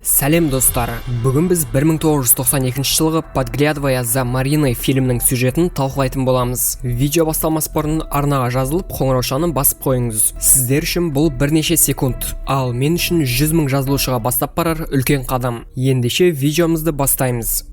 Сәлем достар, бүгін біз 1992 жылғы «Подглядывая за Мариной» фильмнің сюжетін талқылайтын боламыз. Видео басталмас бұрын арнаға жазылып, қоңыраушаны басып қойыңыз. Сіздер үшін бұл бірнеше секунд, ал мен үшін 100 000 жазылушыға бастап барар үлкен қадам. Ендеше видеомызды бастаймыз.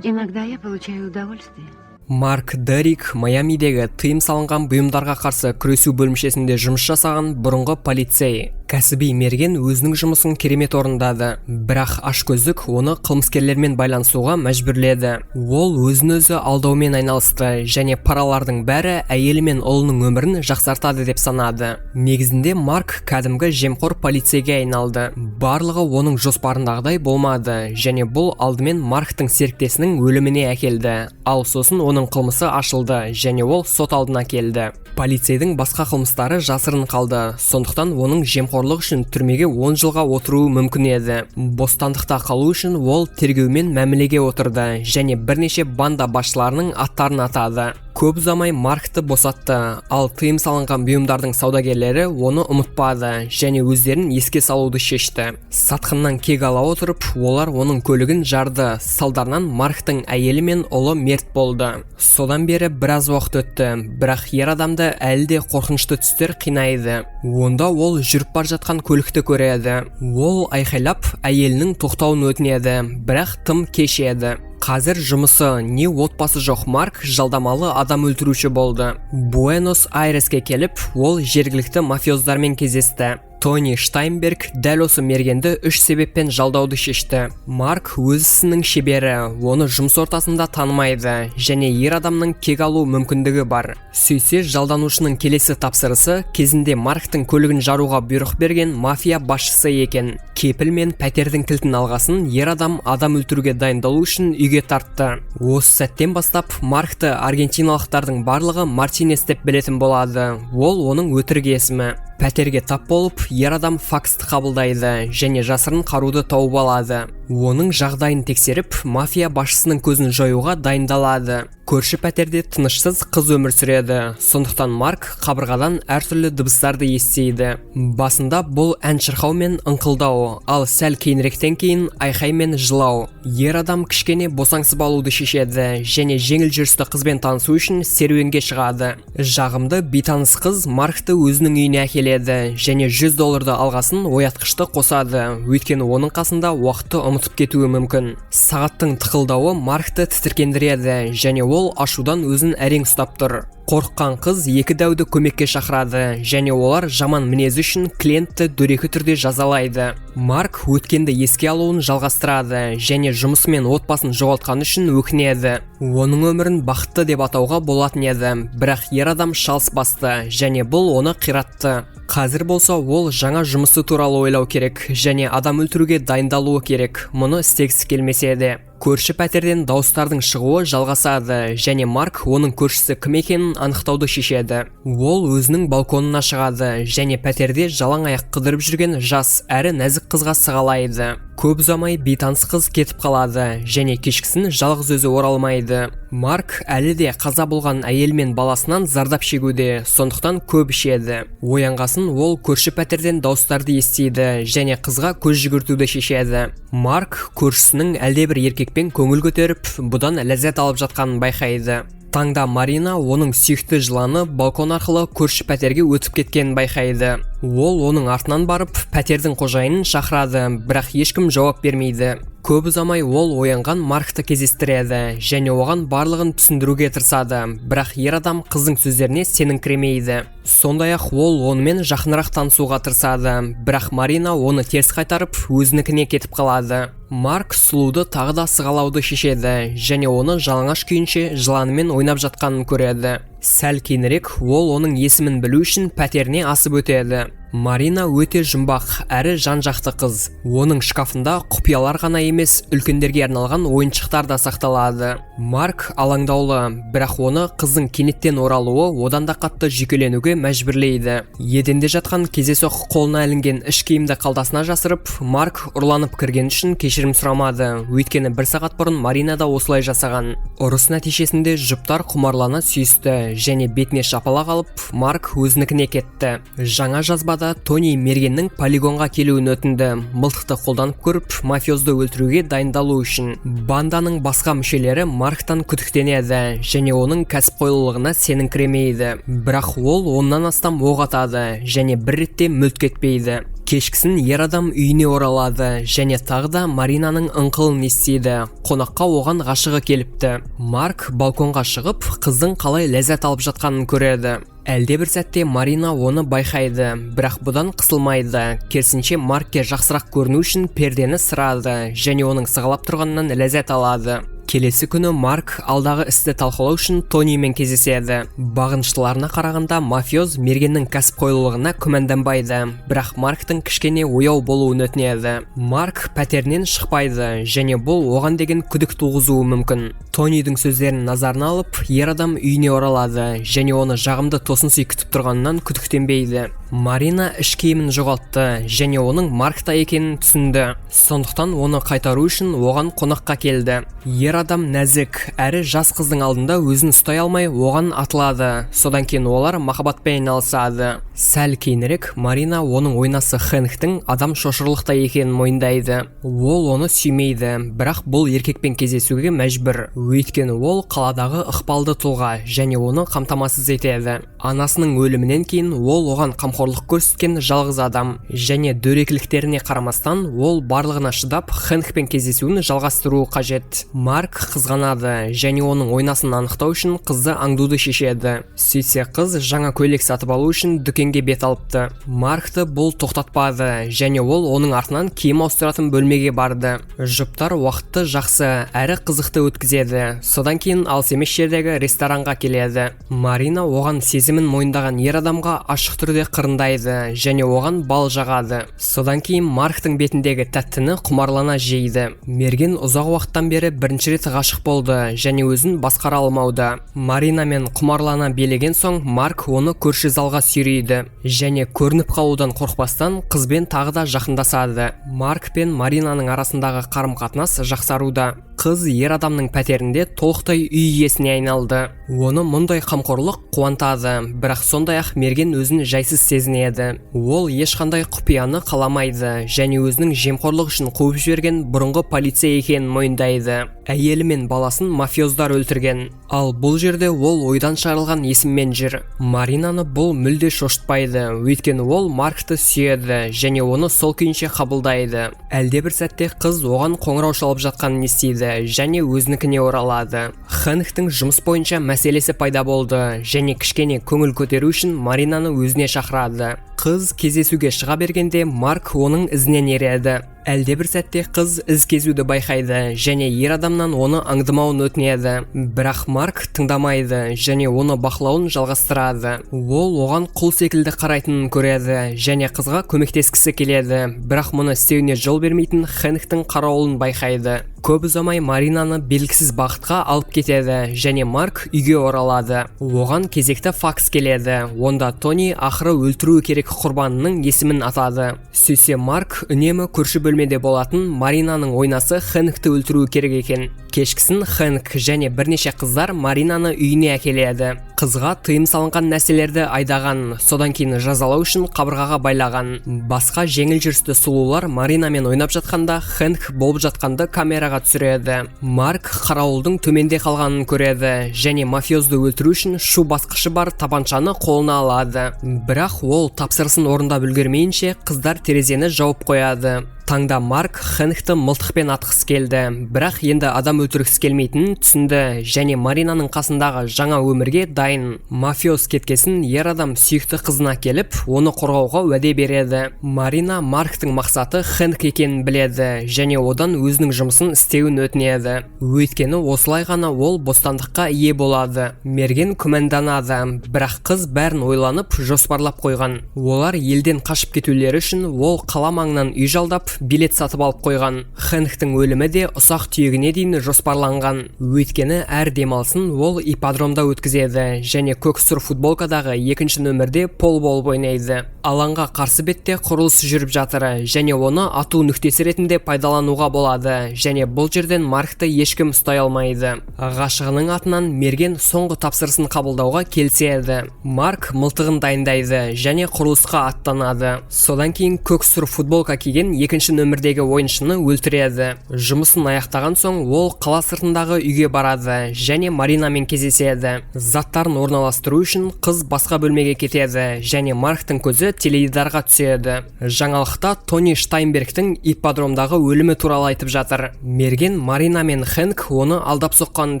Иногда я получаю удовольствие. Марк Деррик Майамидегі тыйым салынған бұйымдарға қарсы күресу бөлімшесінде жұмыс жасаған бұрынғы полицей. Кәсіби мерген өзінің жұмысын керемет орындады, бірақ ашкөздік оны қылмыскерлермен байланысуға мәжбүрледі. Ол өзін-өзі алдаумен айналысты және паралардың бәрі әйелі мен ұлының өмірін жақсартады деп санады. Негізінде Марк кәдімгі жемқор полицейге айналды. Барлығы оның жоспарындағыдай болмады және бұл алдымен Марктың серіктесінің өліміне әкелді. Ал сосын оның қылмысы ашылды және ол сот алдына келді. Полицейдің басқа қылмыстары жасырын қалды, сондықтан оның жемқорлық үшін түрмеге 10 жылға отыруы мүмкін еді. Бостандықта қалу үшін ол тергеумен мәмілеге отырды және бірнеше банда басшыларының аттарын атады. Көп ұзамай Маркты босатты, ал тыйым салынған бұйымдардың саудагерлері оны ұмытпады және өздерін еске салуды шешті. Сатқыннан кек ала отырып, олар оның көлігін жарды, салдарынан Марктың әйелі мен ұлы мерт болды. Содан бері біраз уақыт өтті, бірақ ер адамды әлі де қорқынышты түстер қинайды. Онда ол жүріп бар жатқан көлікті көреді. Ол айқайлап әйелінің тоқтауын өтінеді, бірақ тым кеш еді. Қазір жұмысы не отбасы жоқ Марк жалдамалы адам өлтіруші болды. Буэнос-Айреске келіп, ол жергілікті мафиоздармен кездесті. Тони Штайнберг дәл осы мергенді 3 себеппен жалдауды шешті. Марк өз ісінің шебері, оны жұмыс ортасында танымайды және ер адамның кек алу мүмкіндігі бар. Сөйтсе, жалданушының келесі тапсырысы кезінде Марктың көлігін жаруға бұйрық берген мафия басшысы екен. Кепіл мен пәтердің кілтін алғасын ер адам өлтіруге дайындалу үшін үйге тартты. Осы сәттен бастап Маркты аргентиналықтардың барлығы Мартинес деп білетін болады. Ол оның өтірік есімі. Пәтерге тап болып, ер адам факсты қабылдайды және жасырын қаруды тауып алады. Оның жағдайын тексеріп, мафия басшысының көзін жоюға дайындалады. Көрші пәтерде тынышсыз қыз өмір сүреді, сондықтан Марк қабырғадан әртүрлі дыбыстарды естиді. Басында бұл ән шырқау мен ыңқылдау, ал сәл кейініректен кейін айқай мен жылау. Ер адам кішкене босаңсып алуды шешеді және жеңіл жүрісті қызбен танысу үшін серуенге шығады. Жағымды бейтаныс қыз Маркты өзінің үйіне әкеледі және $100 алғасын оятқышты қосады, өйткені оның қасында уақытты ұмытып кетуі мүмкін. Сағаттың тықылдауы Маркты тітіркендіреді және ол ашудан өзін әрең ұстап тұр. Қорыққан қыз екі дәуді көмекке шақырады және олар жаман мінезі үшін клиентті дөрекі түрде жазалайды. Марк өткенді еске алуын жалғастырады және жұмысы мен отбасын жоғалтқаны үшін өкінеді. Оның өмірін бақытты деп атауға болатын еді, бірақ ер адам шалыс басты және бұл оны қиратты. Қазір болса ол жаңа жұмысы туралы ойлау керек және адам өлтіруге дайындалуы керек. Мұны істегісі келмесе де. Көрші пәтерден дауыстардың шығуы жалғасады және Марк оның көршісі кім екенін анықтауды шешеді. Ол өзінің балконына шығады және пәтерде жалаң аяқ қыдырып жүрген жас әрі нәзік қызға сығалайды. Көп ұзамай бейтаныс қыз кетіп қалады және кешкісін жалғыз өзі оралмайды. Марк әлі де қаза болған әйел мен баласынан зардап шегуде, сондықтан көп ішеді. Оянғасын ол көрші пәтерден дауыстарды естиді және қызға көз жүгіртуді шешеді. Марк көршісінің әлдебір еркекпен көңіл көтеріп, бұдан ләззат алып жатқанын байқайды. Таңда Марина оның сүйікті жыланы балкон арқылы көрші пәтерге өтіп кеткенін байқайды. Ол оның артынан барып, пәтердің қожайынын шақырады, бірақ ешкім жауап бермейді. Көп ұзамай ол оянған Маркты кездестіреді және оған барлығын түсіндіруге тырысады, бірақ ер адам қыздың сөздеріне сеніңкіремейді. Сондай-ақ ол онымен жақынырақ танысуға тырысады, бірақ Марина оны теріс қайтарып, өзінікіне кетіп қалады. Марк сұлуды тағы да сығалауды шешеді және оны жалаңаш күйінше жыланымен ойнап жатқанын көреді. Сәл кейінірек ол оның есімін білу үшін пәтеріне асып өтеді. Марина өте жұмбақ әрі жан-жақты қыз. Оның шкафында құпиялар ғана емес, үлкендерге арналған ойыншықтар да сақталады. Марк алаңдаулы, бірақ оны қыздың кенеттен оралуы одан да қатты жүйкеленуге мәжбүрлейді. Еденде жатқан кездейсоқ қолына ілінген іш киімді қалтасына жасырып, Марк ұрланып кірген үшін кешірім сұрамады, өйткені 1 сағат бұрын Марина да осылай жасаған. Ұрыс нәтижесінде жұптар құмарлана сүйісті және бетіне шапалақ алып, Марк өзінікіне кетті. Жаңа жазбада Тони мергеннің полигонға келуін өтінді. Мылтықты қолданып көріп, мафиозды өлтіруге дайындалу үшін. Банданың басқа мүшелері Марктан күдіктенеді және оның кәсіпқойлығына сеніңкіремейді. Бірақ ол оннан астам оқ атады және бір ретте мүлт кетпейді. Кешкісін ер адам үйіне оралады және тағы да Маринаның ыңқылын естиді. Қонаққа оған ғашығы келіпті. Марк балконға шығып, қыздың қалай ләззат алып жатқанын көреді. Әлде бір сәтте Марина оны байқайды, бірақ бұдан қысылмайды. Керісінше Маркке жақсырақ көріну үшін пердені сырады және оның сығалап тұрғанынан ләззат алады. Келесі күні Марк алдағы істі талқылау үшін Тонимен кездеседі. Бағыныштыларына қарағанда мафиоз мергеннің кәсіпқойлығына күмәнданбайды, бірақ Марктың кішкене ояу болуын өтінеді. Марк пәтерінен шықпайды және бұл оған деген күдік туғызуы мүмкін. Тонидің сөздерін назарына алып, ер адам үйіне оралады және оны жағымды тосынсый күтіп тұрғанынан күдіктенбейді. Марина іш киімін жоғалтты және оның Маркта екенін түсінді. Сондықтан оны қайтару үшін оған қонаққа келді. Ер адам нәзік әрі жас қыздың алдында өзін ұстай алмай оған атылады. Содан кейін олар махаббатпен айналысады. Сәл кейінірек Марина оның ойнасы Хэнктің адам шошырлықта екенін мойындайды. Ол оны сүймейді, бірақ бұл еркекпен кездесуге мәжбүр. Өйткені ол қаладағы ықпалды тұлға және оны қамтамасыз етеді. Анасының өлімінен кейін ол оған қамқорлық көрсеткен жалғыз адам және дөрекіліктеріне қарамастан ол барлығына шыдап Хэнкпен кездесуін жалғастыруы қажет. Марк қызғанады және оның ойнасын анықтау үшін қызды аңдуды шешеді. Сөйтсе қыз жаңа көйлек сатып алу үшін дүкенге бет алыпты. Маркты бұл тоқтатпады және ол оның артынан киім ауыстыратын бөлмеге барды. Жұптар уақытты жақсы әрі қызықты өткізеді. Содан кейін алыс емес жердегі ресторанға келеді. Марина оған сезімін мойындаған ер адамға ашық түрде қырындайды және оған бал жағады. Содан кейін Марктың бетіндегі тәттіні құмарлана жейді. Мерген ұзақ уақыттан бері бірінші рет ғашық болды және өзін басқара алмауда. Маринамен құмарлана билеген соң Марк оны көрші залға сүйрейді және көрініп қалудан қорықпастан қызбен тағы да жақындасады. Марк пен Маринаның арасындағы қарым-қатынас жақсаруда. Қыз ер адамның пәтерінде толықтай үй иесіне айналды. Оны мұндай қамқорлық қуантады, бірақ сондай-ақ мерген өзін жайсыз сезінеді. Ол ешқандай құпияны қаламайды және өзінің жемқорлық үшін қуып жіберген бұрынғы полиция екенін мойындайды. Әйелі мен баласын мафиоздар өлтірген. Ал бұл жерде ол ойдан шығарылған есіммен жүр. Маринаны бұл мүлде шошытпайды, өйткені ол Маркты сүйеді және оны сол күйінше қабылдайды. Әлде бір сәтте қыз оған қоңырау шалып жатқанын естиді және өзінікіне оралады. Хэнктің жұмыс бойынша мәселесі пайда болды және кішкене көңіл көтеру үшін Маринаны өзіне шақырады. Қыз кездесуге шыға бергенде Марк оның ізінен ереді. Әлде бір сәтте қыз із кезуді байқайды және ер адамнан оны аңдымауын өтінеді. Бірақ Марк тыңдамайды және оны бақылауын жалғастырады. Ол оған құл секілді қарайтынын көреді және қызға көмектескісі келеді. Бірақ мұны істеуіне жол бермейтін Хэнктің қарауылын байқайды. Көп ұзамай Маринаны белгісіз бағытқа алып кетеді және Марк үйге оралады. Оған кезекті факс келеді. Онда Тони ақыры өлтіруі керек құрбанының есімін атады. Сөйтсе Марк үнемі көрші бөлмеде болатын Маринаның ойнасы Хэнкті өлтіруі керек екен. Кешкісін Хэнк және бірнеше қыздар Маринаны үйіне әкеледі. Қызға тыйым салынған нәрселерді айдаған, содан кейін жазалау үшін қабырғаға байлаған. Басқа жеңіл жүрісті сұлулар Маринамен ойнап жатқанда Хэнк болып жатқанды камераға түсіреді. Марк қарауылдың төменде қалғанын көреді және мафиозды өлтіру үшін шу басқышы бар тапаншаны қолына алады. Бірақ ол тапсырысын орындап үлгермейінше қыздар терезені жауып қояды. Таңда Марк Хэнкті мылтықпен атқысы келді, бірақ енді адам өлтіргісі келмейтінін түсінді және Маринаның қасындағы жаңа өмірге дайын. Мафиоз кеткесін ер адам сүйікті қызына келіп, оны қорғауға уәде береді. Марина Марктың мақсаты Хэнк екенін біледі және одан өзінің жұмысын істеуін өтінеді. Өйткені осылай ғана ол бостандыққа ие болады. Мерген күмәнданады, бірақ қыз бәрін ойланып, жоспарлап қойған. Олар елден қашып кетулері үшін ол қала маңынан үй жалдап, билет сатып алып қойған. Хэнктің өлімі де ұсақ түйегіне дейін жоспарланған. Өйткені әр демалысын ол ипподромда өткізеді және көк сұр футболкадағы екінші нөмірде пол болып ойнайды. Алаңға қарсы бетте құрылыс жүріп жатыр және оны ату нүктесі ретінде пайдалануға болады және бұл жерден Маркты ешкім ұстай алмайды. Ғашығының атынан мерген соңғы тапсырысын қабылдауға келіседі. Марк мылтығын дайындайды және құрылысқа аттанады. Содан кейін көк сұр футболка киген екінші нөмірдегі ойыншыны өлтіреді. Жұмысын аяқтаған соң ол қала сыртындағы үйге барады және Маринамен кездеседі. Заттарын орналастыру үшін қыз басқа бөлмеге кетеді және Марктың көзі теледидарға түседі. Жаңалықта Тони Штайнбергтің ипподромдағы өлімі туралы айтып жатыр. Мерген Марина мен Хэнк оны алдап соққанын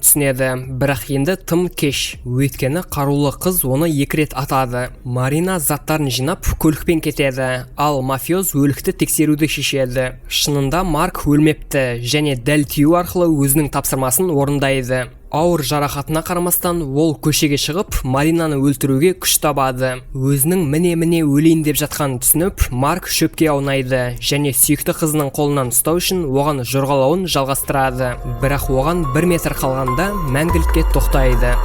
түсінеді, бірақ енді тым кеш. Өйткені қарулы қыз оны 2 рет атады. Марина заттарын жинап көлікпен кетеді, ал мафиоз өлікті тексеруді шешеді. Шынында Марк өлмепті және дәл тию арқылы өзінің тапсырмасын орындайды. Ауыр жарақатына қарамастан ол көшеге шығып Маринаны өлтіруге күш табады. Өзінің міне өлейін деп жатқанын түсініп, Марк шөпке аунайды және сүйікті қызының қолынан ұстау үшін оған жорғалауын жалғастырады. Бірақ оған 1 метр қалғанда мәңгілікке тоқтайды.